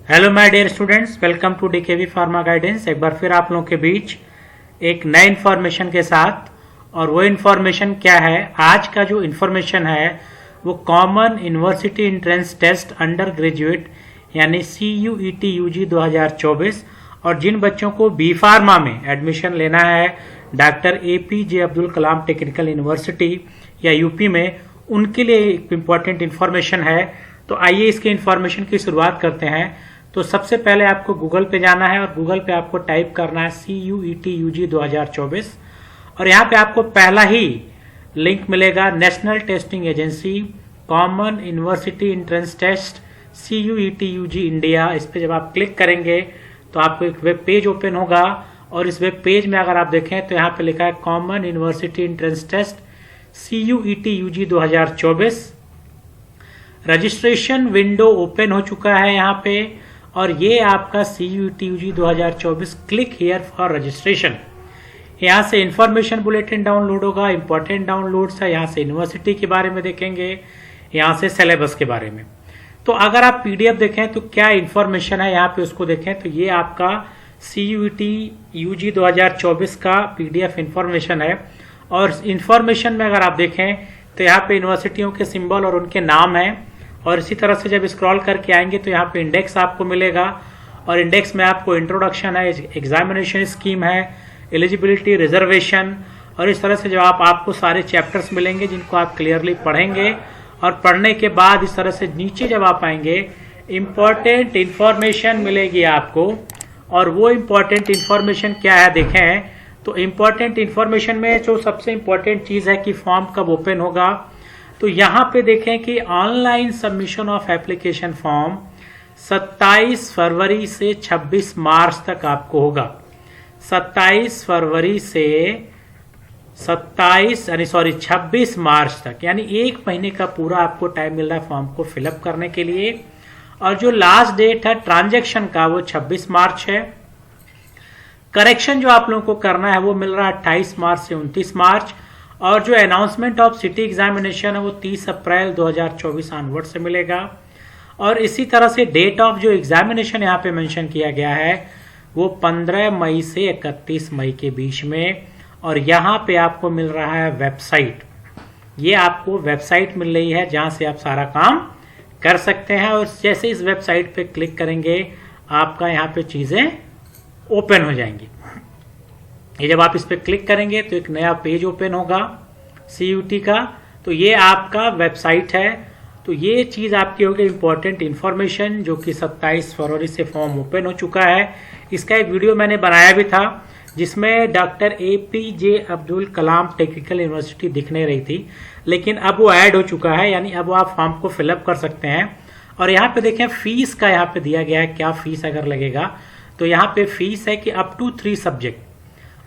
Hello my dear students, welcome to DKV pharma guidance. एक बार फिर आप लोगों के बीच एक नए इन्फॉर्मेशन के साथ। और वो इन्फॉर्मेशन क्या है? आज का जो इन्फॉर्मेशन है वो common university entrance test undergraduate यानी CUET UG 2024। और जिन बच्चों को बी फार्मा में एडमिशन लेना है doctor APJ Abdul Kalam technical university या यूपी में, उनके लिए एक इम्पॉर्टेंट इन्फॉर्मेशन है। तो आइए इसके इन्फॉर्मेशन की शुरुआत करते हैं। तो सबसे पहले आपको गूगल पे जाना है और गूगल पे आपको टाइप करना है CUET UG 2024 और यहाँ पे आपको पहला ही लिंक मिलेगा national testing agency common university entrance test CUET UG India. इस पे जब आप क्लिक करेंगे तो आपको एक वेब पेज ओपन होगा और इस वेब पेज में अगर आप देखें तो यहाँ पे लिखा है common university entrance test CUET UG 2024। Registration window open हो चुका है यहाँ पे और ये आपका CUET UG 2024। Click here for registration. यहाँ से इंफॉर्मेशन बुलेटिन डाउनलोड होगा, इंपॉर्टेंट डाउनलोड्स है, यहाँ से यूनिवर्सिटी के बारे में देखेंगे, यहाँ से सिलेबस के बारे में। तो अगर आप PDF देखें तो क्या इंफॉर्मेशन है यहाँ पे उसको देखें तो ये आपका CUET UG 2024 का PDF इंफॉर्मेशन है। और इंफॉर्मेशन में अगर आप देखें तो यहाँ पे यूनिवर्सिटियों के सिंबल और उनके नाम हैं। और इसी तरह से जब स्क्रॉल करके आएंगे तो यहाँ पे इंडेक्स आपको मिलेगा और इंडेक्स में आपको इंट्रोडक्शन है, एग्जामिनेशन स्कीम है, एलिजिबिलिटी, रिजर्वेशन और इस तरह से जब आपको सारे चैप्टर्स मिलेंगे जिनको आप क्लियरली पढ़ेंगे। और पढ़ने के बाद इस तरह से नीचे जब आप आएंगे इम्पोर्टेंट इंफॉर्मेशन मिलेगी आपको। और वो इम्पोर्टेंट इंफॉर्मेशन क्या है देखें तो इम्पोर्टेंट इंफॉर्मेशन में जो सबसे इम्पोर्टेंट चीज है कि फॉर्म कब ओपन होगा। तो यहाँ पे देखें कि online submission of application form 27 फरवरी से 26 मार्च तक आपको होगा। 27 फरवरी से 26 मार्च तक, यानी एक महीने का पूरा आपको टाइम मिल रहा है फॉर्म को फिलअप करने के लिए। और जो लास्ट डेट है ट्रांजैक्शन का वो 26 मार्च है। करेक्शन जो आप लोगों को करना है वो मिल रहा है 28 मार्च से 29 मार्च। और जो अनाउंसमेंट ऑफ सिटी एग्जामिनेशन है वो 30 अप्रैल 2024 ऑनवर्ड से मिलेगा। और इसी तरह से डेट ऑफ जो एग्जामिनेशन यहाँ पे मेंशन किया गया है वो 15 मई से 31 मई के बीच में। और यहाँ पे आपको मिल रहा है वेबसाइट, ये आपको वेबसाइट मिल रही है जहाँ से आप सारा काम कर सकते हैं। और जैसे इस वेबसाइट पे क्लिक करेंगे आपका यहाँ पे चीजें ओपन हो जाएंगी। ये जब आप इस पर क्लिक करेंगे तो एक नया पेज ओपन होगा CUET का। तो ये आपका वेबसाइट है। तो ये चीज आपकी होगी इंपॉर्टेंट इंफॉर्मेशन जो कि 27 फरवरी से फॉर्म ओपन हो चुका है। इसका एक वीडियो मैंने बनाया भी था जिसमें doctor APJ Abdul Kalam technical university दिख नहीं रही थी, लेकिन अब वो ऐड हो चुका है, यानी अब आप फॉर्म को फिलअप कर सकते हैं। और यहाँ पे देखें फीस का यहाँ पे दिया गया है, क्या फीस अगर लगेगा तो यहाँ पे फीस है कि अप टू 3 सब्जेक्ट,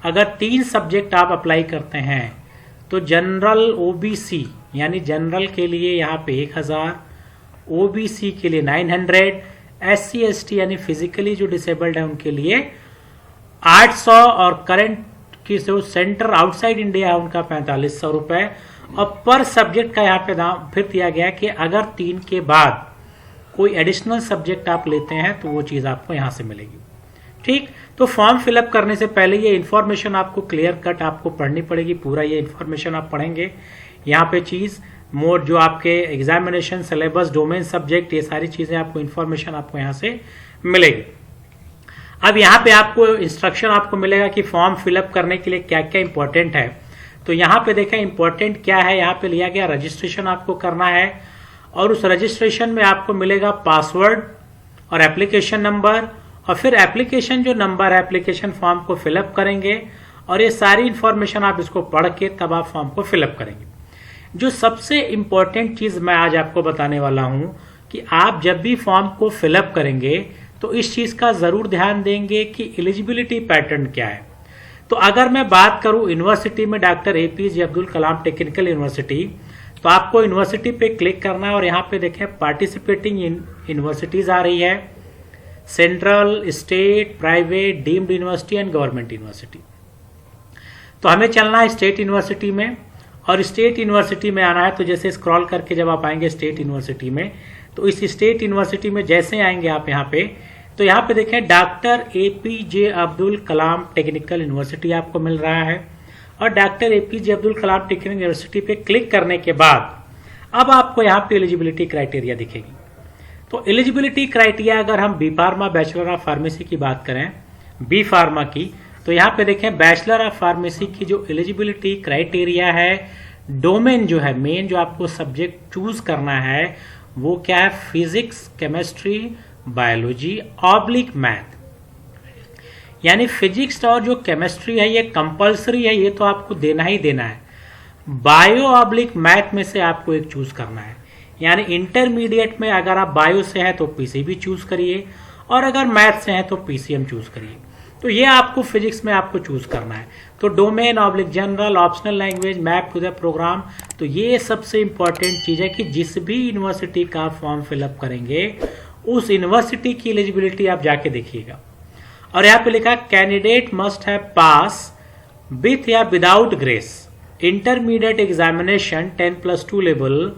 अगर 3 सब्जेक्ट आप अप्लाई करते हैं तो जनरल OBC यानी जनरल के लिए यहाँ पे 1000, OBC के लिए 900, SC ST यानी फिजिकली जो डिसेबल्ड है उनके लिए 800 और करंट की जो सेंटर आउटसाइड इंडिया है उनका 4500 रुपए। और पर सब्जेक्ट का यहाँ पे दाम फिर दिया गया कि अगर 3 के बाद कोई एडिशनल सब्जेक्ट आप लेते हैं तो वो चीज आपको यहाँ से मिलेगी। ठीक, तो फॉर्म फिलअप करने से पहले ये इन्फॉर्मेशन आपको क्लियर कट आपको पढ़नी पड़ेगी। पूरा ये इन्फॉर्मेशन आप पढ़ेंगे। यहाँ पे चीज मोड जो आपके एग्जामिनेशन, सिलेबस, डोमेन, सब्जेक्ट, ये सारी चीजें आपको इन्फॉर्मेशन आपको यहाँ से मिलेगी। अब यहाँ पे आपको इंस्ट्रक्शन आपको मिलेगा कि फॉर्म फिलअप करने के लिए क्या क्या इंपॉर्टेंट है। तो यहाँ पे देखें इंपॉर्टेंट क्या है, यहाँ पे लिया गया रजिस्ट्रेशन आपको करना है। और उस रजिस्ट्रेशन में आपको मिलेगा पासवर्ड और एप्लीकेशन नंबर। और फिर एप्लीकेशन जो नंबर है एप्लीकेशन फॉर्म को फिलअप करेंगे और ये सारी इंफॉर्मेशन आप इसको पढ़ के तब आप फॉर्म को फिलअप करेंगे। जो सबसे इंपॉर्टेंट चीज मैं आज आपको बताने वाला हूं कि आप जब भी फॉर्म को फिलअप करेंगे तो इस चीज का जरूर ध्यान देंगे कि एलिजिबिलिटी पैटर्न क्या है। तो अगर मैं बात करूं यूनिवर्सिटी में doctor APJ Abdul Kalam technical university, तो आपको यूनिवर्सिटी पे क्लिक करना है और यहाँ पे देखें पार्टिसिपेटिंग यूनिवर्सिटीज आ रही है, central, state, private, deemed university and government university. तो हमें चलना है स्टेट यूनिवर्सिटी में। और स्टेट यूनिवर्सिटी में आना है तो जैसे स्क्रॉल करके जब आप आएंगे स्टेट यूनिवर्सिटी में तो इस स्टेट यूनिवर्सिटी में जैसे आएंगे आप यहाँ पे तो यहाँ पे देखें doctor APJ Abdul Kalam technical university आपको मिल रहा है, और doctor APJ Abdul Kalam technical university पे क्लिक करने के बाद अब आपको यहाँ पे एलिजिबिलिटी क्राइटेरिया दिखेगी। तो एलिजिबिलिटी क्राइटेरिया अगर हम B pharma bachelor of pharmacy की बात करें, बी फार्मा की, तो यहाँ पे देखें बैचलर ऑफ फार्मेसी की जो एलिजिबिलिटी क्राइटेरिया है, डोमेन जो है, मेन जो आपको सब्जेक्ट चूज करना है वो क्या है, physics, chemistry, biology oblique math. यानी फिजिक्स और जो केमिस्ट्री है ये कंपलसरी है, ये तो आपको देना ही देना है। बायो ऑब्लिक मैथ में से आपको एक चूज करना है। यानी इंटरमीडिएट में अगर आप बायो से हैं तो पीसीबी चूज करिए, और अगर मैथ से हैं तो पीसीएम चूज करिए। तो ये आपको फिजिक्स में आपको चूज करना है। तो domain oblique general, optional language, map to the program, तो ये सबसे इंपॉर्टेंट चीज है कि जिस भी यूनिवर्सिटी का फॉर्म फिलअप करेंगे उस यूनिवर्सिटी की एलिजिबिलिटी आप जाके देखिएगा। और यहाँ पे लिखा candidate must have pass with या without grace intermediate examination 10+2 level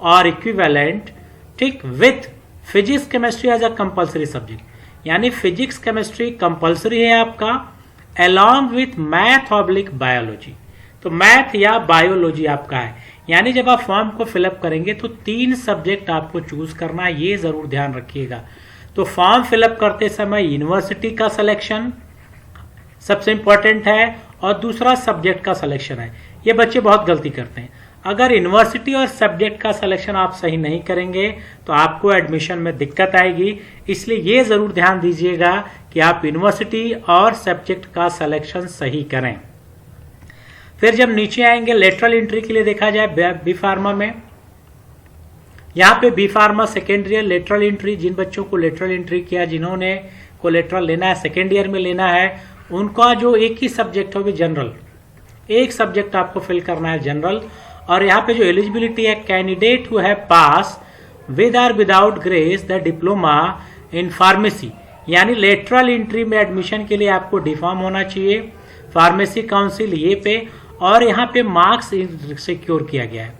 और इक्विवेलेंट, ठीक, with physics chemistry as a compulsory subject. यानी फिजिक्स केमिस्ट्री कंपल्सरी है आपका, along with math oblique biology. तो मैथ या बायोलॉजी आपका है। यानी जब आप फॉर्म को फिलअप करेंगे तो 3 सब्जेक्ट आपको चूज करना है, ये जरूर ध्यान रखिएगा। तो फॉर्म फिलअप करते समय यूनिवर्सिटी का सिलेक्शन सबसे इंपॉर्टेंट है, और दूसरा सब्जेक्ट का सिलेक्शन है। ये बच्चे बहुत गलती करते हैं। अगर यूनिवर्सिटी और सब्जेक्ट का सिलेक्शन आप सही नहीं करेंगे तो आपको एडमिशन में दिक्कत आएगी। इसलिए ये जरूर ध्यान दीजिएगा कि आप यूनिवर्सिटी और सब्जेक्ट का सिलेक्शन सही करें। फिर जब नीचे आएंगे लेटरल एंट्री के लिए देखा जाए बी फार्मा में, यहाँ पे B pharma second year lateral entry, जिन बच्चों को लेटरल एंट्री किया, जिन्होंने को लेटरल लेना है, सेकेंड ईयर में लेना है, उनका जो एक ही सब्जेक्ट होगा जनरल, एक सब्जेक्ट आपको फिल करना है जनरल। और यहाँ पे जो एलिजिबिलिटी है, candidate who have pass with और without grace the diploma in pharmacy. यानी लेटरल एंट्री में एडमिशन के लिए आपको डिफॉर्म होना चाहिए फार्मेसी काउंसिल ये पे, और यहाँ पे मार्क्स सिक्योर किया गया है।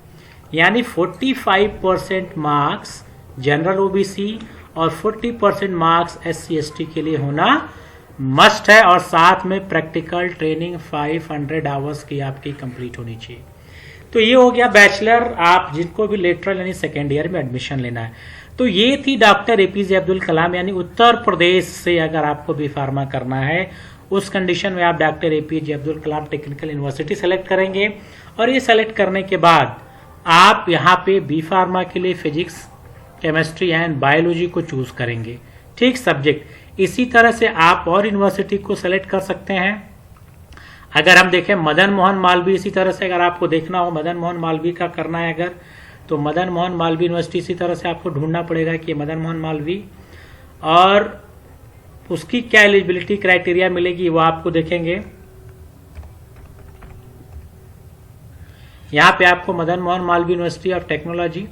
यानी 45% मार्क्स जनरल ओबीसी और 40% मार्क्स SC ST के लिए होना मस्ट है, और साथ में प्रैक्टिकल ट्रेनिंग 500 आवर्स की आपकी कंप्लीट होनी चाहिए। तो ये हो गया बैचलर, आप जिनको भी लेटरल यानी सेकेंड ईयर में एडमिशन लेना है। तो ये थी डॉक्टर APJ अब्दुल कलाम, यानी उत्तर प्रदेश से अगर आपको बी फार्मा करना है उस कंडीशन में आप doctor APJ Abdul Kalam technical university select करेंगे। और ये सेलेक्ट करने के बाद आप यहाँ पे बी फार्मा के लिए फिजिक्स, केमिस्ट्री एंड बायोलॉजी को चूज करेंगे, ठीक, सब्जेक्ट। इसी तरह से आप और यूनिवर्सिटी को सेलेक्ट कर सकते हैं। अगर हम देखें मदन मोहन मालवीय, इसी तरह से अगर आपको देखना हो मदन मोहन मालवीय का करना है अगर, तो मदन मोहन मालवीय यूनिवर्सिटी इसी तरह से आपको ढूंढना पड़ेगा कि मदन मोहन मालवीय, और उसकी क्या एलिजिबिलिटी क्राइटेरिया मिलेगी वो आपको देखेंगे। यहाँ पे आपको Madan Mohan Malviya university of technology,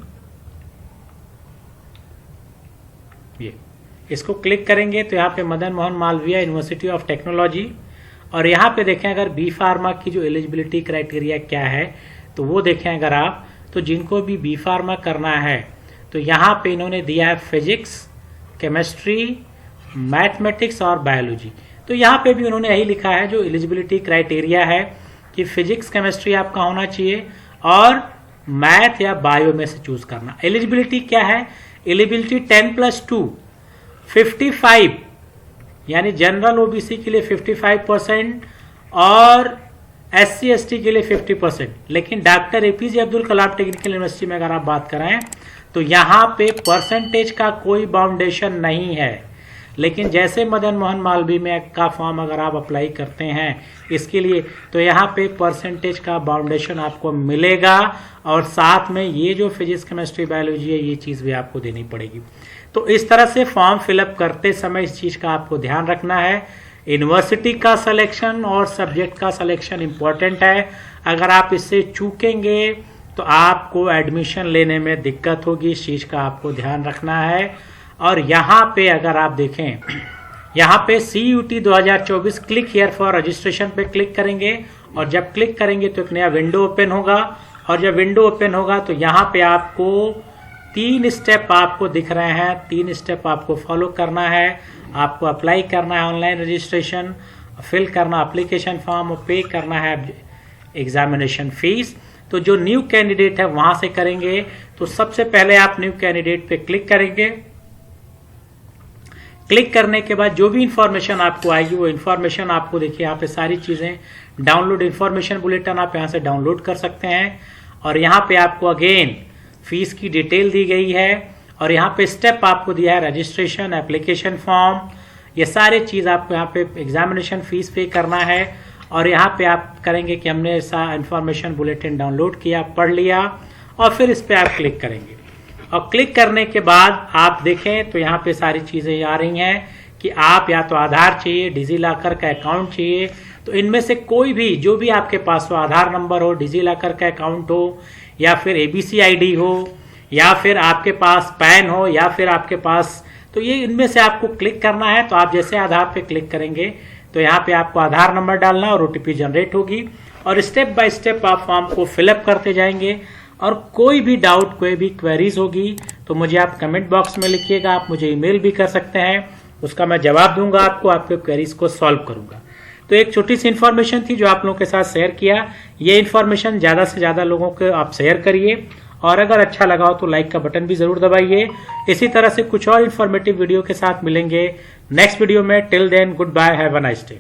ये इसको क्लिक करेंगे तो यहाँ पे Madan Mohan Malviya university of technology, और यहाँ पे देखें अगर बी फार्मा की जो एलिजिबिलिटी क्राइटेरिया क्या है तो वो देखें अगर आप, तो जिनको भी बी फार्मा करना है तो यहाँ पे इन्होंने दिया है फिजिक्स, केमिस्ट्री, मैथमेटिक्स और बायोलॉजी। तो यहाँ पे भी उन्होंने यही लिखा है जो एलिजिबिलिटी क्राइटेरिया है कि फिजिक्स केमिस्ट्री आपका होना चाहिए और मैथ या बायो में से चूज करना। एलिजिबिलिटी क्या है, एलिजिबिलिटी 10+2 55, यानी जनरल ओबीसी के लिए 55% और SC ST के लिए 50%। लेकिन doctor APJ Abdul Kalam technical university में अगर आप बात करें तो यहाँ पे परसेंटेज का कोई बाउंडेशन नहीं है। लेकिन जैसे मदन मोहन मालवीय में का फॉर्म अगर आप अप्लाई करते हैं इसके लिए, तो यहाँ पे परसेंटेज का बाउंडेशन आपको मिलेगा, और साथ में ये जो फिजिक्स केमिस्ट्री बायोलॉजी है ये चीज़ भी आपको देनी पड़ेगी। तो इस तरह से फॉर्म फिलअप करते समय इस चीज़ का आपको ध्यान रखना है। यूनिवर्सिटी का सिलेक्शन और सब्जेक्ट का सिलेक्शन इम्पॉर्टेंट है। अगर आप इससे चूकेंगे तो आपको एडमिशन लेने में दिक्कत होगी, इस चीज़ का आपको ध्यान रखना है। और यहाँ पे अगर आप देखें, यहाँ पे CUT 2024 click here for registration पे क्लिक करेंगे, और जब क्लिक करेंगे तो एक नया विंडो ओपन होगा, और जब विंडो ओपन होगा तो यहाँ पे आपको 3 स्टेप आपको दिख रहे हैं, 3 स्टेप आपको फॉलो करना है। आपको अप्लाई करना है ऑनलाइन रजिस्ट्रेशन, फिल करना एप्लीकेशन फॉर्म और पे करना है एग्जामिनेशन फीस। तो जो न्यू कैंडिडेट है वहां से करेंगे। तो सबसे पहले आप न्यू कैंडिडेट पे क्लिक करेंगे। क्लिक करने के बाद जो भी इंफॉर्मेशन आपको आएगी वो इंफॉर्मेशन आपको देखिए यहाँ पे सारी चीजें डाउनलोड इंफॉर्मेशन बुलेटिन आप यहाँ से डाउनलोड कर सकते हैं। और यहाँ पे आपको अगेन फीस की डिटेल दी गई है और यहाँ पे स्टेप आपको दिया है रजिस्ट्रेशन, एप्लीकेशन फॉर्म, ये सारे चीज आपको यहाँ पे एग्जामिनेशन फीस पे करना है। और यहाँ पे आप करेंगे कि हमने ऐसा इंफॉर्मेशन बुलेटिन डाउनलोड किया, पढ़ लिया और फिर इस पे आप क्लिक करेंगे। और क्लिक करने के बाद आप देखें तो यहाँ पे सारी चीजें आ रही हैं कि आप या तो आधार चाहिए, डिजीलॉकर का अकाउंट चाहिए। तो इनमें से कोई भी जो भी आपके पास हो, आधार नंबर हो, डिजीलॉकर का अकाउंट हो, या फिर एबीसी आईडी हो, या फिर आपके पास पैन हो, या फिर आपके पास, तो ये इनमें से आपको क्लिक करना है। तो आप जैसे आधार पे क्लिक करेंगे तो यहाँ पे आपको आधार नंबर डालना और ओटीपी जनरेट होगी और स्टेप बाय स्टेप आप फॉर्म को फिलअप करते जाएंगे। और कोई भी डाउट, कोई भी क्वेरीज होगी तो मुझे आप कमेंट बॉक्स में लिखिएगा, आप मुझे ईमेल भी कर सकते हैं, उसका मैं जवाब दूंगा आपको, आपके क्वेरीज को सॉल्व करूंगा। तो एक छोटी सी इन्फॉर्मेशन थी जो आप लोगों के साथ शेयर किया। ये इन्फॉर्मेशन ज्यादा से ज्यादा लोगों को आप शेयर करिए और अगर अच्छा लगा हो तो लाइक का बटन भी जरूर दबाइए। इसी तरह से कुछ और इन्फॉर्मेटिव वीडियो के साथ मिलेंगे नेक्स्ट वीडियो में। Till then goodbye, have a nice day.